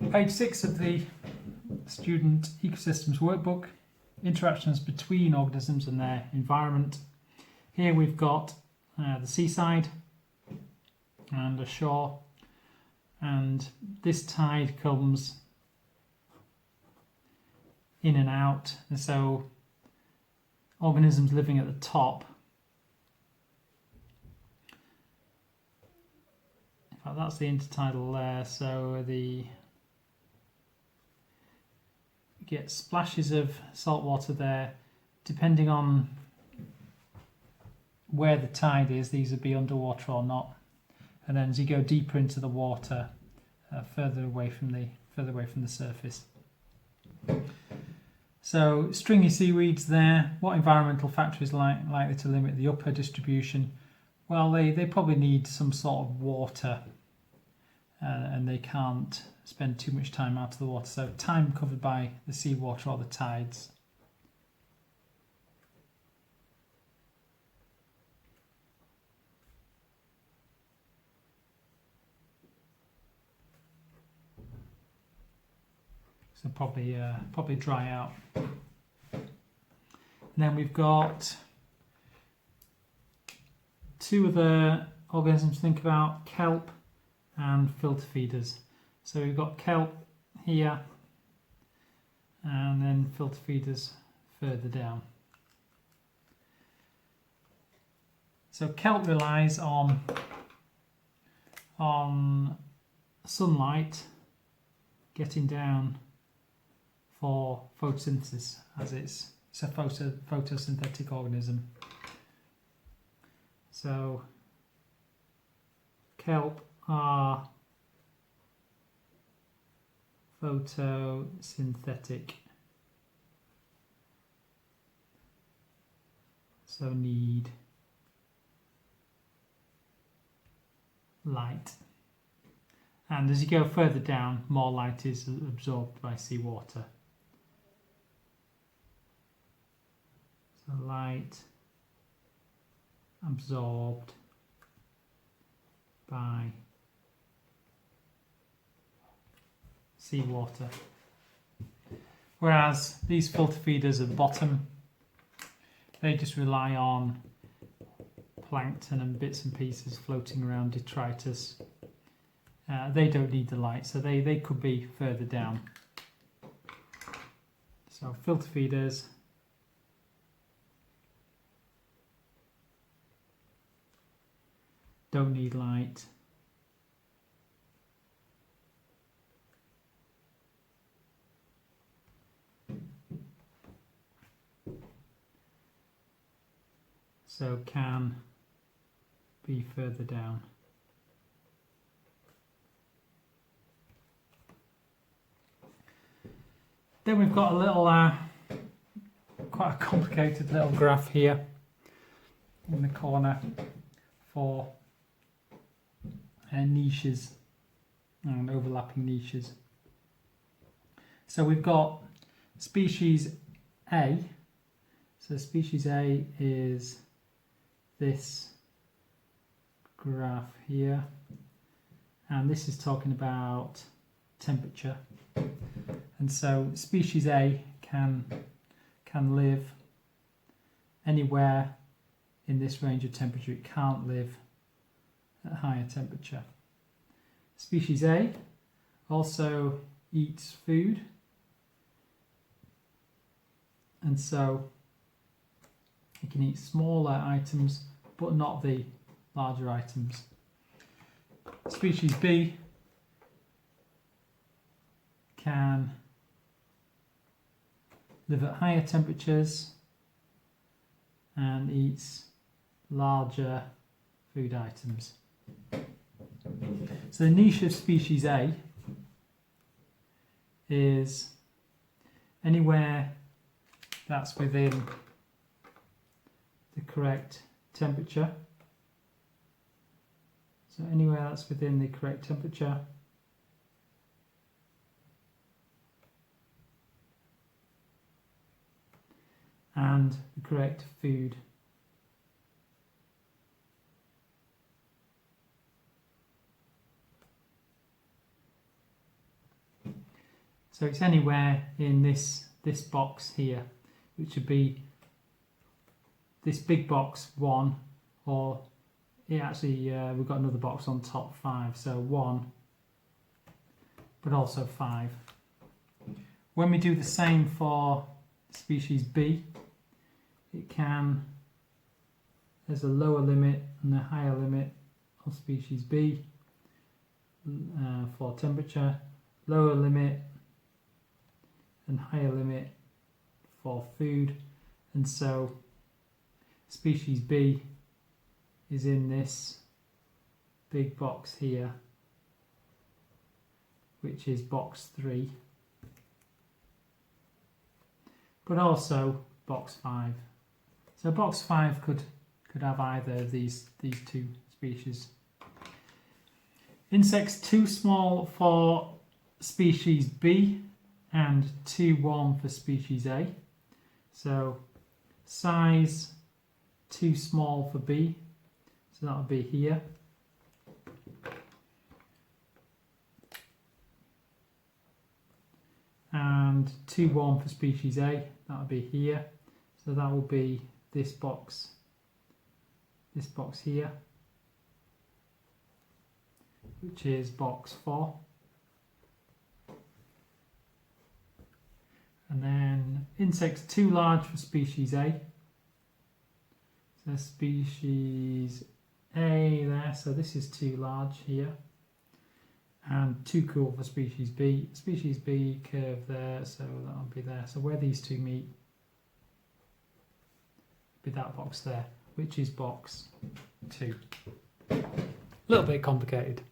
Page 6 of the Student Ecosystems Workbook, interactions between organisms and their environment. Here we've got the seaside and a shore, and this tide comes in and out, and so organisms living at the top, in fact that's the intertidal there, so you get splashes of salt water there. Depending on where the tide is, these would be underwater or not. And then as you go deeper into the water, further away from the surface. So stringy seaweeds there. What environmental factor is likely to limit the upper distribution? Well, they probably need some sort of water, and they can't spend too much time out of the water. So time covered by the seawater or the tides. So probably dry out. And then we've got two other organisms to think about: kelp and filter feeders. So we've got kelp here, and then filter feeders further down. So kelp relies on sunlight getting down for photosynthesis, as it's a photosynthetic organism. So kelp are photosynthetic, so need light. And as you go further down, more light is absorbed by seawater. So light absorbed by seawater. Whereas these filter feeders at the bottom, they just rely on plankton and bits and pieces floating around, detritus. They don't need the light, so they could be further down. So filter feeders don't need light. So can be further down. Then we've got a little, quite a complicated little graph here in the corner for niches and overlapping niches. So we've got species A. So species A is this graph here, and this is talking about temperature. And so species A can live anywhere in this range of temperature. It can't live at higher temperature. Species A also eats food, and so it can eat smaller items but not the larger items. Species B can live at higher temperatures and eats larger food items. So the niche of species A is anywhere that's within the correct temperature. So anywhere that's within the correct temperature and the correct food. So it's anywhere in this box here, which would be this big box 1, or we've got another box on top 5, so 1, but also 5. When we do the same for species B, there's a lower limit and a higher limit of species B for temperature, lower limit and higher limit for food, and so species B is in this big box here, which is box 3, but also box 5. So box 5 could have either of these two species. Insects too small for species B and too warm for species A. So size too small for B, so that'll be here. And too warm for species A, that'll be here. So that will be this box here, which is box 4. And then insects too large for species A. So species A there, so this is too large here. And too cool for species B. Species B curve there, so that'll be there. So where these two meet, be that box there, which is box 2. A little bit complicated.